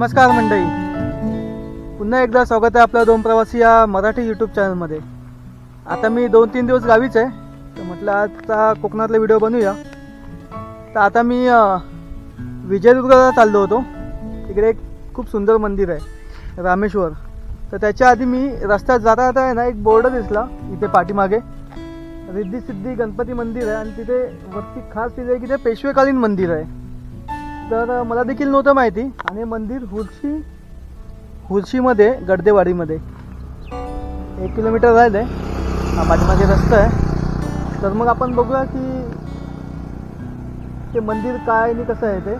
नमस्कार मंडळी, पुन्हा एकदा स्वागत आहे आपल्या दोन प्रवासी या मराठी यूट्यूब चॅनलमध्ये। आता मी 2-3 दिवस गावीच आहे, तर म्हटलं आजचा कोकणातला व्हिडिओ बनवूया। तर आता मी विजयदुर्गला चाललो होतो। तिकडे एक खूप सुंदर मंदिर आहे रामेश्वर। तर त्याच्या आधी मी रस्त्यात जाता जाता आहे ना, एक बोर्ड दिसला इथे पाठीमागे, रिद्धी सिद्धी गणपती मंदिर आहे। आणि तिथे वरती खास लिहिलं आहे की ते पेशवेकालीन मंदिर आहे। तर मला देखील नव्हतं माहिती। आणि मंदिर हुर्शीमध्ये गडदेवाडीमध्ये 1 किलोमीटर राहिलं आहे। हा पाठीमागे रस्ता आहे। तर मग आपण बघूया की ते मंदिर काय आणि कसं आहे। ते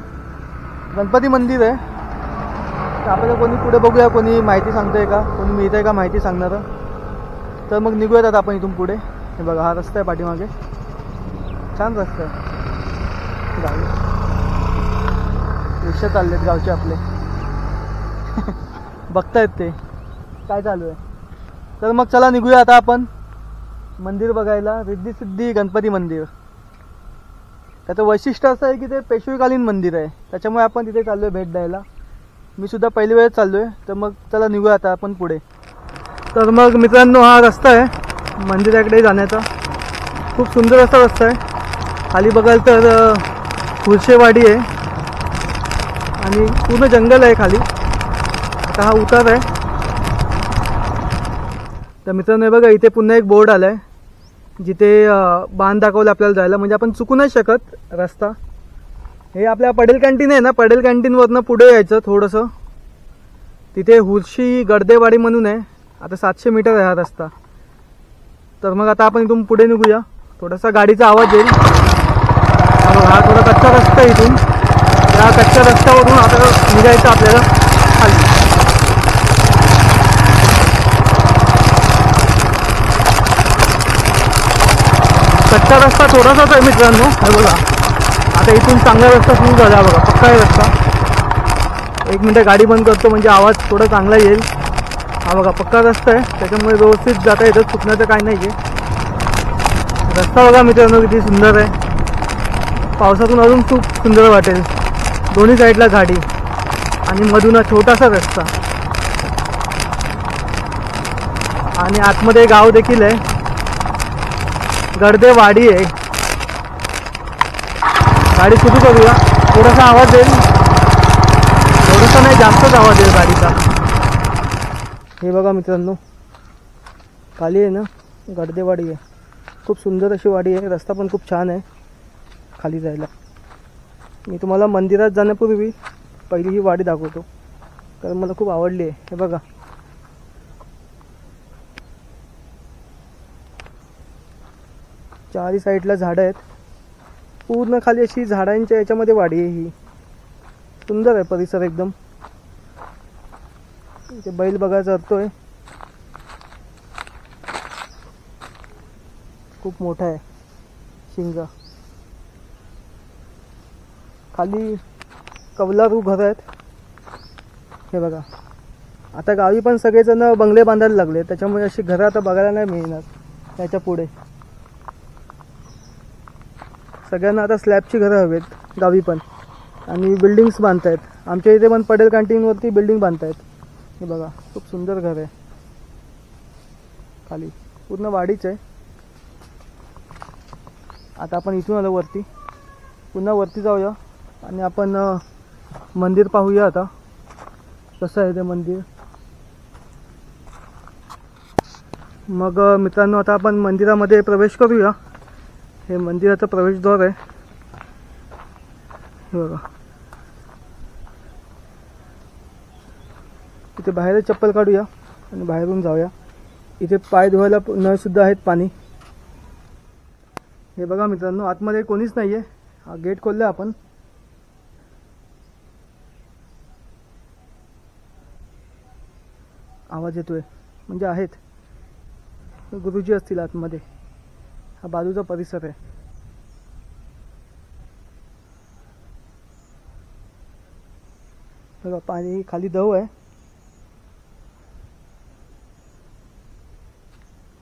गणपती मंदिर आहे। तर आपल्याला कोणी पुढे बघूया, कोणी माहिती सांगतंय का, कोणी मिळतंय का माहिती सांगणारं। तर मग निघूयात आता आपण इथून पुढे। हे बघा, हा रस्ता आहे पाठीमागे, छान रस्ता आहे। गावी रिक्षा चाललेत गावचे आपले बघतायत ते काय चालू आहे। तर मग चला निघूया आता आपण मंदिर बघायला, रिद्धी सिद्धी गणपती मंदिर। त्याचं वैशिष्ट्य असं आहे की ते पेशवेकालीन मंदिर आहे, त्याच्यामुळे आपण तिथे चाललो आहे भेट द्यायला। मी सुद्धा पहिली वेळेस चाललो आहे। तर मग चला निघूया आता आपण पुढे। तर मग मित्रांनो, हा रस्ता आहे मंदिराकडे जाण्याचा। खूप सुंदर असा रस्ता आहे। खाली बघाल तर हुर्शेवाडी आहे आणि पूर्ण जंगल आहे खाली। आता हा उतार आहे। तर मित्रांनो, बघा इथे पुन्हा एक बोर्ड आलाय जिथे बाण दाखवलं आपल्याला जायला, म्हणजे आपण चुकू नाही शकत रस्ता। हे आपल्या पडेल कॅन्टीन आहे ना, पडेल कॅन्टीनवरनं पुढे यायचं थोडंसं, तिथे हुर्शी गडदेवाडी म्हणून आहे। आता 700 मीटर आहे हा रस्ता। तर मग आता आपण इथून पुढे निघूया। थोडासा गाडीचा आवाज येईल। हा थोडा कच्चा रस्ता आहे इथून। या कच्च्या रस्त्यावरून आता निघायचं आपल्याला खाली। कच्चा रस्ता थोडासाच आहे मित्रांनो। हे बघा, आता इथून चांगला रस्ता सुरू झाला बघा, पक्का आहे रस्ता। 1 मिनिट गाडी बंद करतो म्हणजे आवाज थोडा चांगला येईल। हा बघा, पक्का रस्ता आहे, त्याच्यामुळे व्यवस्थित जाता येतं, चुकण्याचं काही नाही आहे। रस्ता बघा मित्रांनो किती सुंदर आहे। पावसातून अजून खूप सुंदर वाटेल। दोन्ही साईडला झाडी आणि मधून छोटासा रस्ता, आणि आतमध्ये गाव देखील आहे, गडदेवाडी आहे। गाडी सुरू करूया। थोडासा आवाज येईल, थोडासा नाही जास्तच आवाज येईल गाडीचा। हे बघा मित्रांनो, खाली आहे ना गडदेवाडी आहे। खूप सुंदर अशी वाडी आहे। रस्ता पण खूप छान आहे खाली जायला। मी तुम्हाला मंदिरात जाण्यापूर्वी पहिली ही वाडी दाखवतो, कारण मला खूप आवडली आहे। हे बघा, चारी साईडला झाडं आहेत, पूर्ण खाली अशी झाडांच्या याच्यामध्ये वाडी आहे ही। सुंदर आहे परिसर एकदम। इथे बैल बघायचा जातोय, खूप मोठा आहे शिंगा। खाली कौलारू घर आहेत। हे बघा, आता गावी पण सगळेजण बंगले बांधायला लागले, त्याच्यामुळे अशी घरं आता बघायला नाही मिळणार त्याच्या पुढे। सगळ्यांना आता स्लॅबची घरं हवेत गावी पण, आणि बिल्डिंग्स बांधतायत। आमच्या इथे पण पडेल कॅन्टीनवरती बिल्डिंग बांधतायत। हे बघा, खूप सुंदर घर आहे खाली, पूर्ण वाडीच आहे। आता आपण इथून आलो वरती, पुन्हा वरती जाऊया आणि आपण मंदिर पाहूया आता कसं आहे ते मंदिर। मग मित्रांनो, आता आपण मंदिरामध्ये प्रवेश करूया। हे मंदिराचं प्रवेशद्वार आहे। हे बघा, इथे बाहेर चप्पल काढूया आणि बाहेरून जाऊया। इथे पाय धुवायला नळ सुद्धा आहेत, पाणी। हे बघा मित्रांनो, आतमध्ये कोणीच नाहीये। हा गेट खोलला आपण। आवाज येतोय म्हणजे आहेत, गुरुजी असतील आतमध्ये। हा बाजूचा परिसर आहे। बघा, पाणी खाली दव आहे।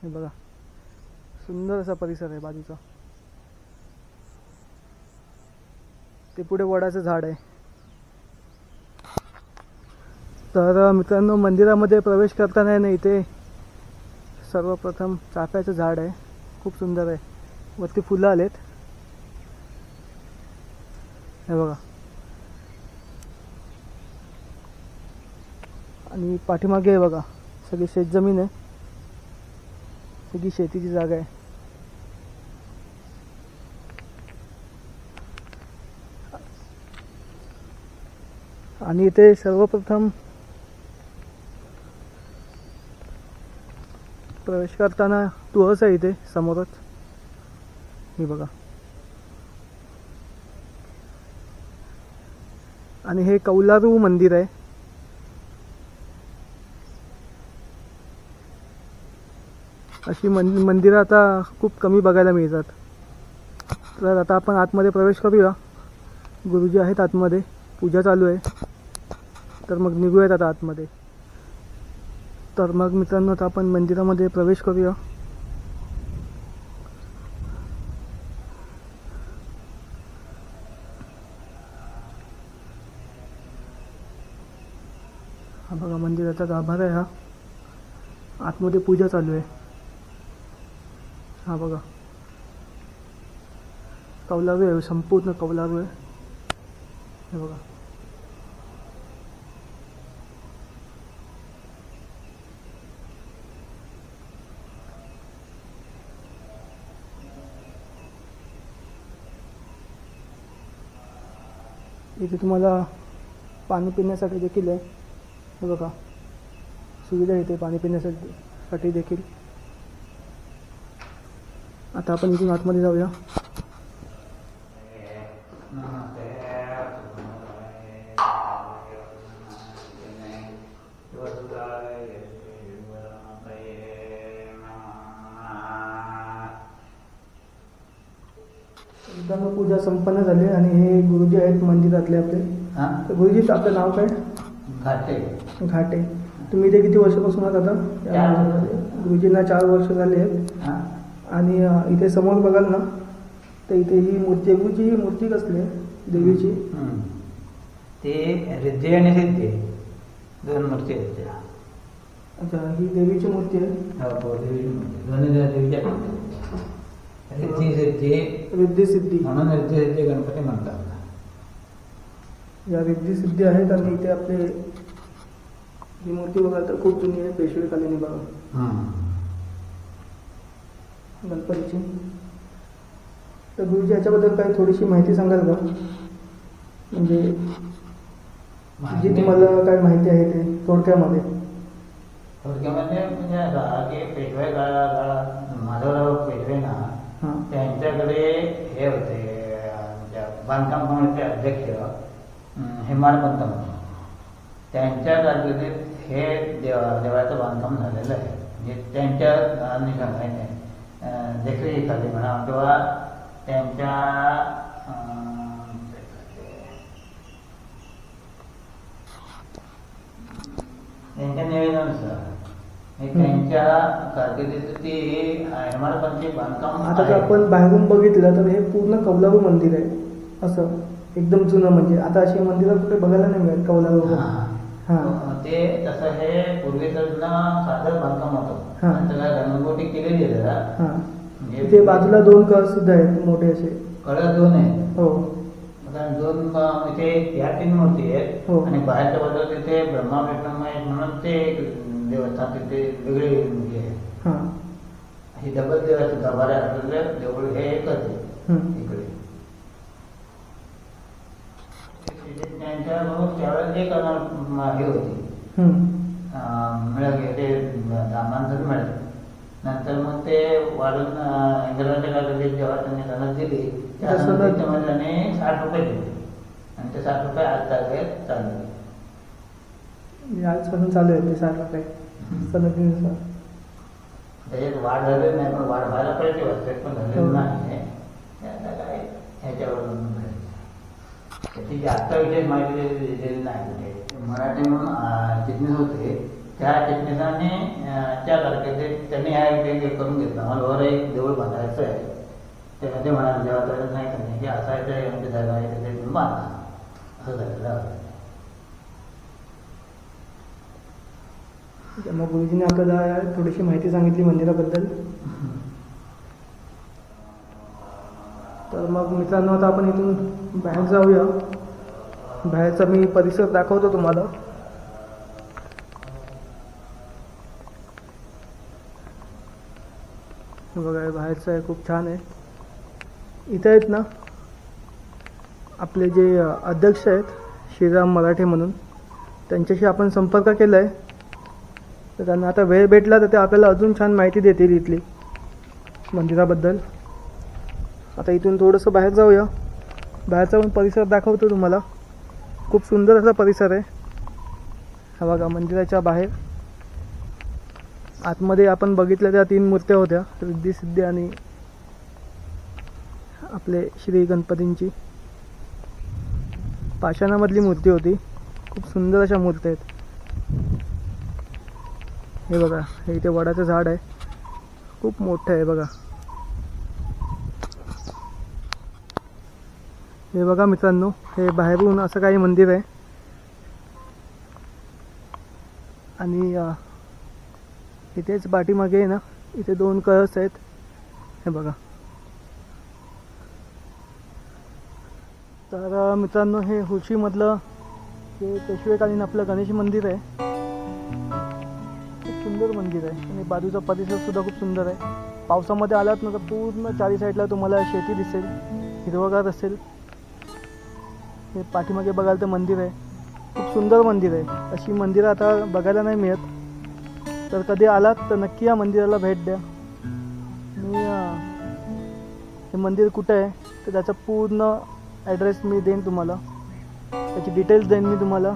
हे बघा, सुंदर असा परिसर आहे बाजूचा। ते पुढे वडाचं झाड आहे। तर मित्रांनो, मंदिरामध्ये प्रवेश करताना आहे ना, इथे सर्वप्रथम चाफ्याचं झाड आहे, खूप सुंदर आहे, वरती फुलं आलेत, हे बघा. आणि पाठीमागे आहे बघा, सगळी शेतजमीन आहे, सगळी शेतीची जागा आहे. आणि इथे सर्वप्रथम प्रवेश करताना तुळस आहे इथे समोरच, हे बघा. आणि हे कौलारू मंदिर आहे. अशी मंदिरं आता खूप कमी बघायला मिळतात. तर आता आपण आतमध्ये प्रवेश करूया. गुरुजी आहेत आतमध्ये, पूजा चालू आहे. तर मग निघूयात आता आतमध्ये. तर मग मित्रांनो, आता आपण मंदिरामध्ये प्रवेश करूया. हा बघा, मंदिराचा गाभारा आहे हा. आतमध्ये पूजा चालू आहे. हा बघा, कौलारू आहे, संपूर्ण कौलारू आहे, हे बघा. इथे तुम्हाला पाणी पिण्यासाठी देखील आहे, हे बघा, सुविधा इथे पाणी पिण्यासाठी देखील. आता आपण इथून आतमध्ये जाऊया. पूजा संपन्न झाली आणि हे गुरुजी आहेत मंदिरातले आपले. तर गुरुजी, आपलं नाव काय? घाटे. घाटे. तुम्ही इथे किती वर्षापासून आहात आता? गुरुजींना 4 वर्ष झाले आहेत. आणि इथे समोर बघाल ना, तर इथे ही मूर्ती, गुरुजी ही मूर्ती कसली आहे देवीची? ते रिद्धी आणि सिद्धी 2 मूर्ती आहेत त्या. अच्छा, ही देवीची मूर्ती आहे? हो, देवीची मूर्ती, दोन्ही देवीच्या. रिद्धी सिद्धी, रिद्धी सिद्धी म्हणून रिद्धी सिद्धी गणपती म्हणतात. या रिद्धी सिद्धी आहेत. आणि इथे आपले ही मूर्ती बघाल तर खूप जुनी आहे, पेशवेकालीन बघा गणपतीची. तर गुरुजी, याच्याबद्दल काही थोडीशी माहिती सांगाल का? म्हणजे जी तुम्हाला काय माहिती आहे ते थोडक्यामध्ये. म्हणजे पेशवे काळात माधवराव पेशवे ना, त्यांच्याकडे हे होते बांधकाम कमिटीचे अध्यक्ष हेमाडपंत म्हणून. त्यांच्या कारकिर्दीत हे देवाचं बांधकाम झालेलं आहे. म्हणजे त्यांच्या देखरेखीखाली म्हणा किंवा त्यांच्या निवेदनानुसार त्यांच्या कारकिर्दीत ती हेमाडपंथी बांधकाम. आता जर आपण बाहेरून बघितलं तर हे पूर्ण कौलारू मंदिर आहे, असं एकदम जुनं. म्हणजे आता अशी मंदिरं कुठे बघायला नाही मिळत कौलारू. ते तसं हे पूर्वीचं साधं बांधकाम होतं. रंगोटी केलेली आहे. इथे बाजूला 2 कळ सुद्धा आहेत मोठे असे. कळ 2 आहेत. हो, 2 इथे या 3 मूर्ती आहेत. आणि बाहेरच्या बाजूला तिथे ब्रह्मा विष्णू आहेत म्हणून ते देवस्थान तिथे वेगळी मूर्ती आहे. ही डबल देवाचं गाभाऱ्या असलेलं देऊळ हे एकच आहे इकडे. त्यांच्याबरोबर त्यावेळेस एक हे होती मिळाली, ते माणसं मिळाली. नंतर मग ते वाढून इंग्रजांच्या काळात जेव्हा त्यांनी सनद दिली, त्या सनदीमध्ये त्यांनी 60 रुपये दिले. आणि ते 60 रुपये आज तारखेत चालू. आजपासून चालू आहे ते 60 रुपये सनदीनुसार. त्याच्यात वाढ झालेली नाही, पण वाढ व्हायला पाहिजे, वास्तविक पण झालेलं नाही. काय ह्याच्यावरून त्याची जास्त विशेष माहिती दिलेली नाही कुठे. मराठी म्हणून चिटणीस होते, त्या चिटणीसाने त्या कारकिर्दीत त्यांनी ह्या एक करून घेतला. मला वर एक देऊळ बांधायचं आहे. त्यामध्ये म्हणाले जेव्हा तर नाही करणे की असायचं आमची जागा आहे, तिथे तुम्ही बांधा, असं झालेलं. मग गुरुजीने आपल्याला थोडीशी माहिती सांगितली मंदिराबद्दल. तर मग मित्रांनो आता आपण इथून बाहेर जाऊया. बाहेरचा मी परिसर दाखवतो तुम्हाला. बघा बाहेरचं आहे, खूप छान आहे. इथे आहेत ना आपले जे अध्यक्ष आहेत श्रीराम मराठे म्हणून, त्यांच्याशी आपण संपर्क केला आहे. तर त्यांना आता वेळ भेटला तर ते आपल्याला अजून छान माहिती देतील इथली मंदिराबद्दल. आता इथून थोडंसं बाहेर जाऊया. बाहेरचा पण परिसर दाखवतो तुम्हाला. खूप सुंदर असा परिसर आहे. हा बघा मंदिराच्या बाहेर आतमध्ये आपण बघितल्या त्या 3 मूर्त्या होत्या, रिद्धी सिद्धी आणि आपले श्री गणपतींची. पाषाणामधली मूर्ती होती. खूप सुंदर अशा मूर्त्या आहेत. हे बघा, हे इथे वडाचं झाड आहे, खूप मोठं आहे बघा. हे बघा मित्रांनो, हे बाहेरून असं काही मंदिर आहे. आणि इथेच पाठीमागे आहे ना, इथे 2 कळस आहेत. हे बघा. तर मित्रांनो, हे हुशीमधलं हे पेशवेकालीन आपलं गणेश मंदिर आहे. खूप सुंदर मंदिर आहे आणि बाजूचा परिसर सुद्धा खूप सुंदर आहे. पावसामध्ये आलात ना तर पूर्ण 4 साईडला तुम्हाला शेती दिसेल, हिरवगार असेल. हे पाठीमागे बघाल तर मंदिर आहे, खूप सुंदर मंदिर आहे. अशी मंदिरं आता बघायला नाही मिळत. तर कधी आलात तर नक्की या मंदिराला भेट द्या. मी हे मंदिर कुठं आहे तर त्याचा पूर्ण ॲड्रेस मी देईन तुम्हाला, त्याची डिटेल्स देईन मी तुम्हाला,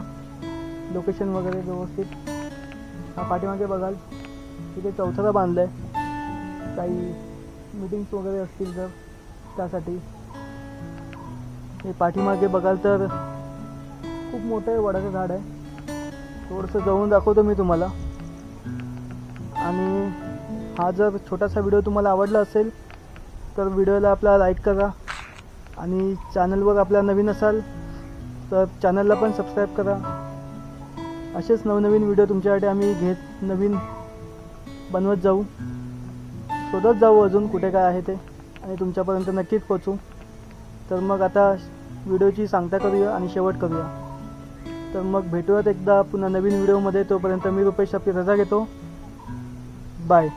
लोकेशन वगैरे व्यवस्थित. हा पाठीमागे बघाल तिथे चौथरा बांधला आहे, काही मीटिंग्स वगैरे असतील तर त्यासाठी. हे पाठीमागे बघाल तर खूप मोठं आहे, वडाचं झाड आहे. थोडंसं जवळून दाखवतो मी तुम्हाला. आणि हा जर छोटासा व्हिडिओ तुम्हाला आवडला असेल तर व्हिडिओला आपला लाईक करा. आणि चॅनलवर आपला नवीन असाल तर चॅनलला पण सबस्क्राईब करा. असेच नवनवीन व्हिडिओ तुमच्यासाठी आम्ही नवीन बनवत जाऊ, शोधत जाऊ अजून कुठे काय आहे ते, आणि तुमच्यापर्यंत नक्कीच पोचू. तर मग आता व्हिडिओची सांगता करूया आणि शेवट करूया. तर मग भेटूयात एकदा पुन्हा नवीन व्हिडिओमध्ये. तोपर्यंत मी रुपेश आपली रजा घेतो. बाय.